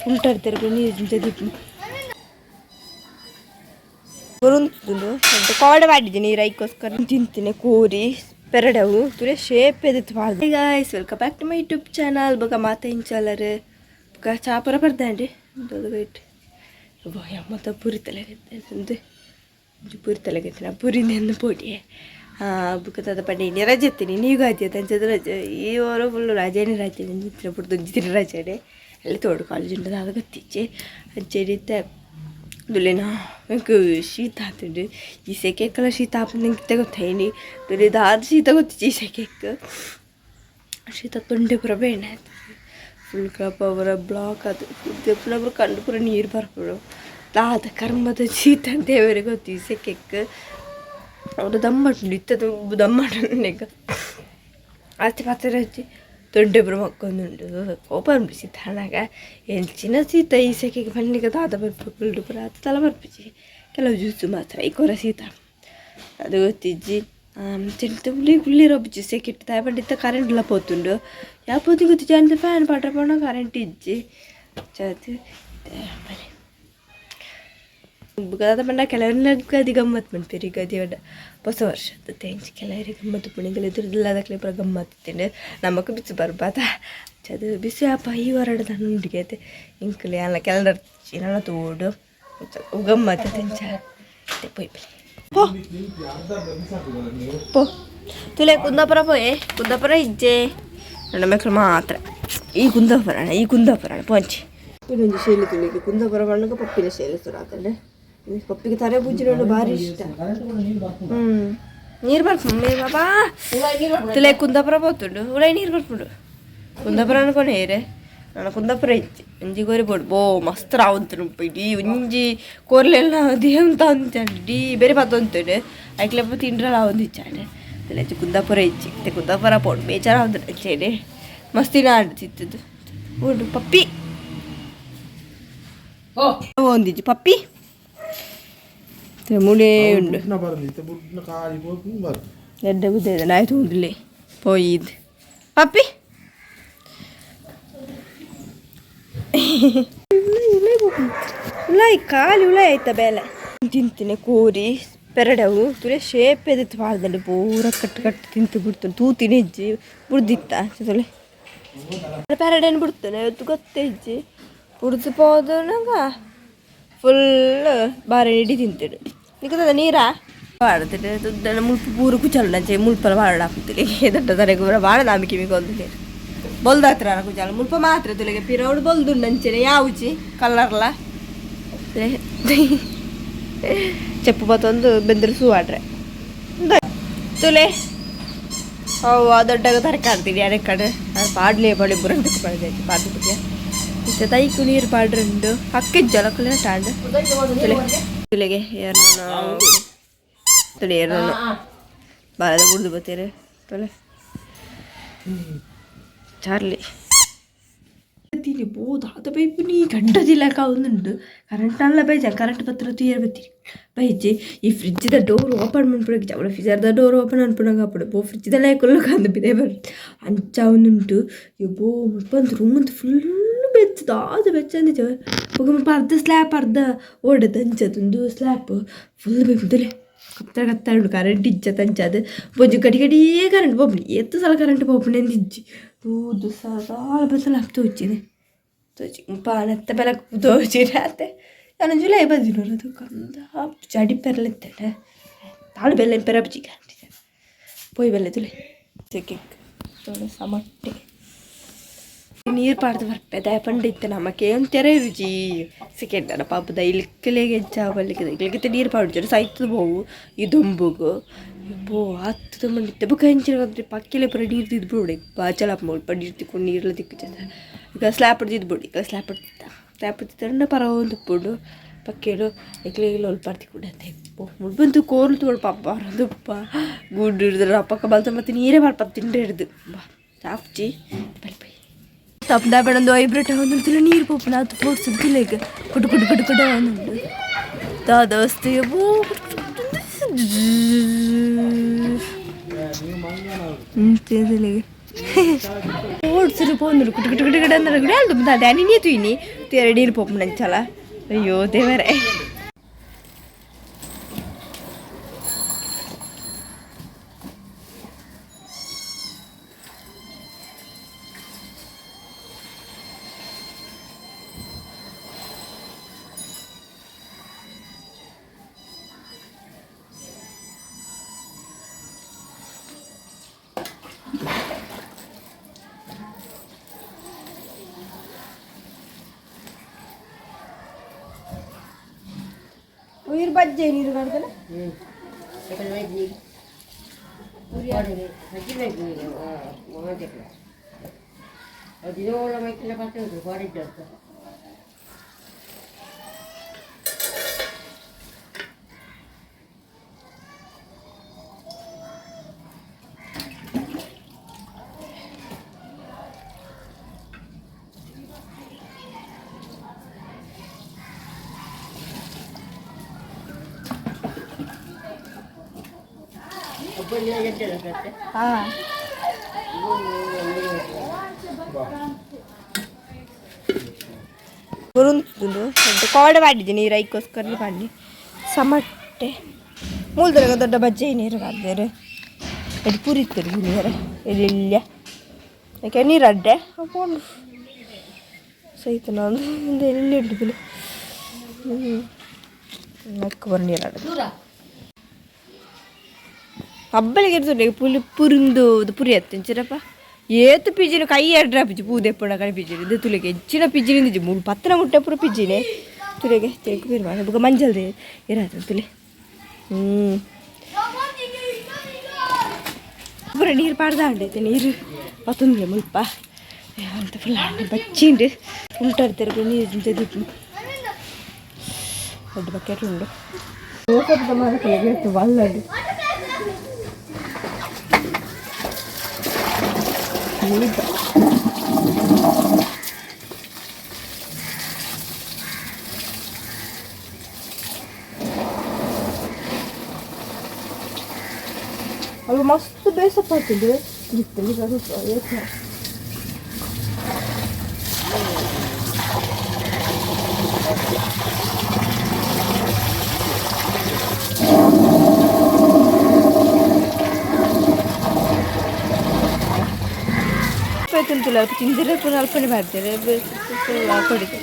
filter ತೆರಗು ನೀರು ದೀಪ ಬರುಂತುಂಡು ಅಂತ ಕಾಡ ಮಾಡಿದ್ದೆ ನೀರು ಐಕೋಸ್ಕರ ತಿಂತೀನಿ ಕೋರಿ ಪೆರಡವು ತುರೆ ಶೇಪ್ ಎದಿತ್ತು ಮಾಡಿದೆ guys welcome back to my YouTube channel ಬೊಕ ಮಾತ ಇಂಚಾಲರ್ ಬೊಕ ಚಾಪುರ ಬರ್ದಾಂಡಿ ದೊಡ್ಡ ಮತ್ತೆ ಪುರಿ ತಲೆಗೆ ಪುರಿ ತಲೆಗೆ ಪುರಿ ನೆಂದು ಪೋಟಿ ಬುಕ್ಕ ತದ ಪಂಡಿ ರಜೆ ಎತ್ತೀನಿ ನೀವು ಗಾಜೆ ತಂಚದ ರಜೆ ಈ ವಾರ ಫುಲ್ಲು ರಜೆನೇ ರಜೆ ನಿಂತಿನ ಪುಟ್ಟು ದುಂಜಿತಿನ ರಜೆಡೆ ಅಲ್ಲಿ ತೋಡು ಕಾಲೇಜ್ ಉಂಟು ಅದು ಗೊತ್ತಿಚ್ಚೆ ಹಂಚೆಡಿತ್ತೆ ದುಲೇನ ಶೀತ ಆತುಂಡು ಈ ಸೆಕೆಕ್ಕಲ್ಲ ಶೀತ ಆಪಂದಂಗಿತ್ತ ಗೊತ್ತೇನಿ ದುಲೇದ ಆದ ಶೀತ ಗೊತ್ತಿಚ್ಚಿ ಈ ಸೆಕೆಕ್ ಶೀತ ತೊಂಡೆ ಪುರ ಬೇಣೆ ಆಯ್ತು ಫುಲ್ ಕಪ್ ಅವರ ಬ್ಲಾಕ್ ಅದು ಪುನಃ ಕಂಡು ಪುರ ನೀರು ಬರ್ಬಿಡು ಆದ ಕರ್ಮದ ಶೀತ ಅಂತ ದೇವರಿಗೆ ಗೊತ್ತು ಈ ಸೆಕೆಕ್ ಅವರು ದಮ್ಮಟ್ಟು ಇತ್ತದು ದಮ್ಮಟ್ಟನೆಗ ಆಸ್ತಿ ಪಾತ್ರ ಹಚ್ಚಿ ತೊಂಡೆ ಪುರ ಮಕ್ಕೊಂದುಂಡು ಕೋಪ ಅನ್ಬಿಸಿತ್ತು ಹಣಾಗ ಎಂಚಿನ ಶೀತ ಈ ಸೆಕೆಗೆ ಬನ್ನಿಗೆ ದಾದ ಬರ್ಬೇಕು ಪುರ ಅದು ತಲ ಬರ್ಪಿಸಿ ಕೆಲವು ಜ್ಯೂಸು ಮಾತ್ರ ಈ ಕೊರ ಶೀತ ಅದು ಗೊತ್ತಿಜ್ಜಿ చెట్టు పుల్లి రొబ్బిచ్చి సెకెట్ తాపండితే కరెంట్ ఇలా పోతుండు యా పోతే గుర్తు చేయండి ఫ్యాన్ పట్టపోయినా కరెంట్ ఇచ్చి చదివి కదా ಪಂಡ ಕೆಲವರಿಗೆ ಅದು ಗಮ್ಮತ್ತು ಮಾಡ್ತೀರಿ ಗದಿ ಹೊಸ ವರ್ಷದ ತೆಂಚಿ ಕೆಲವರಿಗೆ ಗಮ್ಮತ್ತು ಪುಣಿಗಳು ಇದ್ರದ್ದೆಲ್ಲದಕ್ಕೆ ಪುರ ಗಮ್ಮತ್ತು ತಿಂಡು ನಮಗೂ ಬಿಸಿ ಬರ್ಬಾದ ಚದು ಬಿಸಿ ಅಪ್ಪ ಈ ಹೊರಡದ ನುಂಡಿಗೆ ಇಂಕಲಿ ಅಲ್ಲ ಕೆಲರ ಚಿನ್ನ ತೋಡು ಗಮ್ಮತ್ತು ತಿಂಚ ಪೊಯ್ ಪೋ ಪೋ ತುಲೆ ಕುಂದಾಪುರ ಪೋಯೆ ಕುಂದಾಪುರ ಇಜ್ಜೆ ನನ್ನ ಮಕ್ಕಳು ಮಾತ್ರ ಈ ಕುಂದಾಪುರ ಪಂಚಿ ಇನ್ನೊಂದು ಶೈಲಿ ತುಳಿಗೆ ಕುಂದಾಪುರ ಬಣ್ಣಕ್ಕೆ ಪಪ್ಪಿನ ಶೈಲಿ ಸುರಾತಂಡೆ ಪಪ್ಪಿಗೆ ತರೆ ಬುಜ್ಜಿ ನೋಡು ಭಾರಿ ಇಷ್ಟ ನೀರು ಬರ್ಕೊಂಡು ಬಾಬಾ ತುಲೆ ಕುಂದಾಪುರ పోతుండు ಉಳೈ ನೀರು ಬರ್ಕೊಂಡು ಕುಂದಾಪುರ ಅನ್ಕೊಂಡು ಹೇರೆ ನಾನು ಕುಂದಾಪುರ ಇಜ್ಜಿ ಒಂಜಿ ಕೋರಿ ಬೋಡು ಬೋ ಮಸ್ತ್ ರಾವಂತನು ಇಡೀ ಒಂಜಿ ಕೋರ್ಲೆಲ್ಲ ದೇವಂತ ಅಂಚಂಡಿ ಬೇರೆ ಪತ್ತು ಅಂತಾನೆ ಐಕ್ಲೆಪ್ಪ ತಿಂಡ್ರಲ್ಲ ಒಂದು ಇಚ್ಚಾಡೆ ತುಲೆಚ್ಚಿ ಕುಂದಾಪುರ ಇಜ್ಜಿ ಮತ್ತೆ ಕುಂದಾಪುರ ಪೋಡು ಬೇಚಾರ ಒಂದು ಹಚ್ಚೇನೆ ಮಸ್ತಿನ ಆಡ್ತಿತ್ತದು ಬೋಡು ಪಪ್ಪಿ ಒಂದಿಜ್ಜಿ ಪಪ್ಪಿ ಮುಡೇ ಉಂಡು ಎಡ್ಡ ಬುದ್ಧ ಇದೆ ಆಯ್ತು ಉಂಡ್ಲಿ ಪೋಯಿದ್ ಪಪ್ಪಿ ಉಲಾಯಿ ಕಾಲಿ ಉಲಾಯಿ ಆಯ್ತಾ ಬೇಲೆ ತಿಂತೀನಿ ಕೋರಿ ಪೆರಡವು ತುಲೆ ಶೇಪ್ ಎದಿತ್ತು ಮಾಡ್ದಂಡೆ ಪೂರ ಕಟ್ಟು ತಿಂತು ಬಿಡ್ತಾನೆ ತೂತಿನ ಇಜ್ಜಿ ಬುಡ್ದಿತ್ತ ತೊಲೆ ಪೆರಡೇನು ಬಿಡ್ತಾನೆ ಇವತ್ತು ಗೊತ್ತೇ ಇಜ್ಜಿ ಬುಡ್ದು ಹೋದನಾಗ ಫುಲ್ ಬಾರೆ ಇಡಿ ತಿಂತಿಡು ನಿಕ್ಕದ ನೀರಾ ಬಾಡ್ತಿಟ್ಟು ದುಡ್ಡನ್ನು ಮುಲ್ಪ ಪೂರ ಕುಚಲ್ ನಂಚೆ ಮುಲ್ಪಲ ಬಾಡ ಹಾಕ್ತಿಲಿ ದೊಡ್ಡ ತಲೆಗೆ ಬರ ಬಾಡ ನಾಮಿಕೆ ಮಿಗೊಂದು ನೀರು ಬೊಲ್ದಾತ್ರ ಕುಚಾಲ ಮುಲ್ಪ ಮಾತ್ರ ತುಲೆಗೆ ಪಿರೌಡು ಬೊಲ್ದು ನಂಚೆನೆ ಯಾವುಚಿ ಕಲ್ಲರ್ಲ చెప్పు పోతుంది బెదిరిసు వాడ్ರೆ ತುಲೆ ಅವು ದೊಡ್ಡಾಗ ತರಕಾಡ್ತೀವಿ ಯಾರೆಕ್ಕಡೆ ಅದು ಪಾಡ್ಲೇ ಪಡಿ ಬುರಂತ ಪಡೆದೈತಿ ಪಾಡ್ದು ಬಿಟ್ಟು ಇಷ್ಟ ತೈಕು ನೀರು ಪಾಡ್ರಂಡು ಅಕ್ಕಿಜ್ಜಲ ಕುಲ್ಲ ಟಾಂಡ್ ತುಲೆ ತುಲೆಗೆ ಏರ್ನ ತುಲೆ ಏರ್ನ ಬಾರದ ಬುಡ್ದು ಬತ್ತೀರಿ ತುಲೆ ಚಾರ್ಲಿ ತಿಳಿ ಬೋದಾದ ಪೈಪು ನೀ ಗಂಟದಿಲ್ಲ ಕಾವುಂದುಂಡು ಕರೆಂಟ್ ಅಲ್ಲ ಬೈಜ ಕರೆಂಟ್ ಪತ್ರ ತೂಯರ್ ಬತ್ತೀರಿ ಬೈಜಿ ಈ ಫ್ರಿಜ್ದ ಡೋರ್ ಓಪನ್ ಮಾಡ್ಬಿಡಕ್ಕೆ ಅವಳ ಫ್ರಿಜರ್ದ ಡೋರ್ ಓಪನ್ ಅನ್ಪುಣಾಗ ಹಾಪಡು ಬೋ ಫ್ರಿಜ್ದಲ್ಲೇ ಕೊಲ್ಲಕ ಅಂದು ಬಿದೆ ಬರುತ್ತೆ ಅಂಚ ಅವನುಂಟು ಬೋ ಮುಪ್ಪಂದು ರೂಮಂತ ಫುಲ್ಲು ಬೆಚ್ಚದ ಅದು ಬೆಚ್ಚಂದಿದ್ದೇವೆ ಹೋಗಪ್ಪ ಅರ್ಧ ಸ್ಲ್ಯಾಪ್ ಅರ್ಧ ಓಡದು ಅಂಚದೊಂದು ಸ್ಲ್ಯಾಪ್ ಫುಲ್ ಬೇಕಂತಲೇ ಕತ್ತಾರ ಉಂಟು ಕರೆಂಟ್ ಇಜ್ಜ ತಂಚದು ಬೊಜ್ಜು ಕಡಿಗಡಿಯೇ ಕರೆಂಟ್ ಬೋಪಣಿ ಎತ್ತು ಸಲ ಕರೆಂಟ್ ಬೋಪಣಿ ಅಂದಿಜ್ಜಿ ತೂದು ಸಾಲ ಬಸಲ ತೋಚಿದೆ ತೋಚಿ ಪಾನತ್ತ ಬೆಲ ತೋಚಿರತ್ತೆ ನಾನು ಜುಲೈ ಬದಿನೋರು ಅದು ಕಂದ ಚಡಿ ಪೆರಲೆತ್ತೇನೆ ತಾಳು ಬೆಲ್ಲ ಪೆರ ಬಜ್ಜಿಗೆ ಅಂಟಿದೆ ಪೋಯ್ ಬೆಲ್ಲ ತುಲೆ ಸೆಕೆ ತೋಳೆ ಸಮಟ್ಟೆ ನೀರು ಪಾಡ್ದು ಬರ್ಪೆದ ಪಂಡಿತ್ತು ನಮಗೆ ಒಂಥರ ರುಚಿ ಸಿಕ್ಕಿದ್ದಾನ ಪಾಪದ ಇಲ್ಕಲೆಗೆ ಹೆಚ್ಚಾವಲ್ಲಿಗೆ ಇಲ್ಲಿಗೆ ನೀರು ಪಾಡ್ಜರು ಸಾಯ್ತದ ಬೋವು ಈ ದೊಂಬುಗು ಬೋ ಹತ್ತು ಮಂಡಿತ್ತೆ ಬುಕ್ಕ ಹೆಂಚಿನ ಪಕ್ಕಿಲೆ ಪರ ನೀರು ತಿದ್ಬಿಡಿ ಬಾಚಲಪ್ಪ ಮುಲ್ಪ ನೀರು ತಿಕ್ಕೊಂಡು ನೀರೆಲ್ಲ ತಿಕ್ಕು ಈಗ ಸ್ಲ್ಯಾಪ್ ತಿದ್ಬಿಡಿ ಈಗ ಸ್ಲ್ಯಾಪ್ ತಿಂದ ಪರ ಒಂದು ಉಪ್ಪುಂಡು ಪಕ್ಕೇಳು ಎಕ್ಲೆಗೆಲ್ಲ ಒಲ್ಪಾಡ್ತಿ ಕೂಡ ಅಂತ ಮುಡ್ಬಂತು ಕೋರ್ಲು ತೋಳು ಪಾಪ ಬರೋದುಪ್ಪ ಗುಡ್ಡು ಹಿಡಿದ್ರೆ ಅಪ್ಪಕ್ಕ ಬಲ್ತ ಮತ್ತು ನೀರೇ ಮಾಡ್ಪ ತಿಂಡಿ ಹಿಡ್ದು ಬಾ ಚಾಪ್ಚಿ ಬಲ್ಪೈ ತಪ್ಪದ ಬೇಡೊಂದು ಐಬ್ರೇಟ್ ಒಂದೊಂದು ನೀರು ಪಪ್ಪು ನಾವು ಪೋಡ್ಸಿದ್ದಿಲ್ಲ ಈಗ ಕುಟ್ಟು ಒಂದುಂಡು ದಾದವಸ್ತೆ ಓಡ್ಸಿರು ಪೋಂದ್ರು ಕುಟ್ಟು ಅಂದ್ರೆ ಡ್ಯಾನಿ ನೀತು ಇನಿ ರೆಡಿ ಪೋಪು ನಂಚಲ್ಲ ಅಯ್ಯೋ ದೇವರೇ उयर बज्जे ನೀರು ಮಾಡ್ತಾನೆ ಕೋಡೆ ಮಾಡಿದ್ದೀನಿ ನೀರು ಐಕೋಸ್ಕರ ಮಾಡಿ ಸಮಟ್ಟೆ ಮೂಲದಾಗ ದೊಡ್ಡ ಬಜ್ಜೆ ನೀರು ಕಾದ್ಬೇರೆ ಅದು ಪುರಿತಾರೆ ನೀರು ಇಲ್ಲ ಯಾಕೆ ನೀರು ಅಡ್ಡೆ ಹಾಕೊಂಡು ಸಹಿತ ನಾನು ಮುಂದೆ ಎಲ್ಲಿ ಉಂಟು ನಕ್ಕು ಬರೋ ನೀರು ಅಡ್ಡ ಹಬ್ಬಲಿಗೆ ಇರ್ತದೆ ಪುರಿಂದು ಪುರಿ ಹತ್ತಿಂಚಿರಪ್ಪ ಏತು ಪಿಜಿನ ಕೈ ಅಡ್ರ ಪಿಜಿ ಪೂದೆಪ್ಪಣ ಕೈ ಪಿಜಿನ ಇದು ತುಳಿಗೆ ಹೆಚ್ಚಿನ ಪಿಜಿನಿಂದ ಪತ್ತನ ಮುಟ್ಟೆ ಪುರ ಪಿಜಿನೇ ತುಳಿಗೆ ತೆಗೆ ಪೀರ್ ಮಾಡಿ ಬುಗ ಮಂಜಲ್ದೆ ಇರತ್ತೆ ತುಳಿ ಪುರ ನೀರು ಪಾಡ್ದ ಅಂಡೈತೆ ನೀರು ಪತ್ತೊಂದಿಲ್ಲ ಮುಲ್ಪ ಅಂತ ಫುಲ್ ಬಚ್ಚಿಂಡು ಉಂಟಾಡ್ತಾರೆ ನೀರು ತೆಗೆದು ದೊಡ್ಡ ಬಕೆಟ್ ಉಂಡು ವಲ್ಲಡು ಅದು ಮಸ್ತ್ ಬೇಸಪ್ಪಾಗ್ತದೆ ತಿಂತಿಲ್ಲ ತಿಂದಿದ್ರೆ ಪುನಃ ಅಲ್ಪನೆ ಮಾಡ್ತಾರೆ ಕೊಡಿದೆ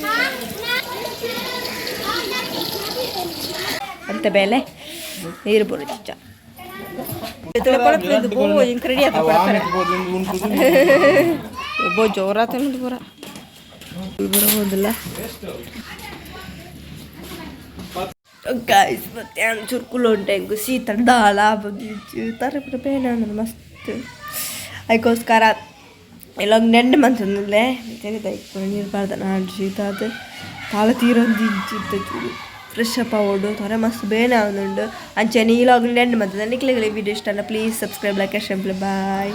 ಅಂತ ಬೇಲೆ ನೀರು ಬರೋದು ರೆಡಿ ಬೋ ಜೋರಾತ ಪೂರ ಬರೋದಿಲ್ಲ ಗಾಯ್ಸ್ ಮತ್ತೆ ಚುರ್ಕುಲು ಉಂಟೆ ಹೆಂಗು ಶೀತ ದಾಲ ತರ ಬೇಡ ಮಸ್ತ್ ಅದಕ್ಕೋಸ್ಕರ ಎಲ್ಲ ನೆಂಡು ಮಂತಂದಲ್ಲೇ ನೀರು ಬಾರ್ದ ನಾನು ಶೀತ ಅದು ತಾಳ ತೀರೊಂದು ಇಂಚಿತ್ತು ಚೂರು ಫ್ರೆಶ್ ಅಪ್ ಆಗೋಡು ಥರ ಮಸ್ತ್ ಬೇನೆ ಆಗುಂಡು ಅಂಚೆ ನೀಲಾಗಲಿ ನೆಂಡು ಮಂತದ ನಿಕ್ಲೆಗಳಿಗೆ ವಿಡಿಯೋ ಇಷ್ಟ ಪ್ಲೀಸ್ ಸಬ್ಸ್ಕ್ರೈಬ್ ಲೈಕ್ ಶೆಂಪ್ಲೆ ಬಾಯ್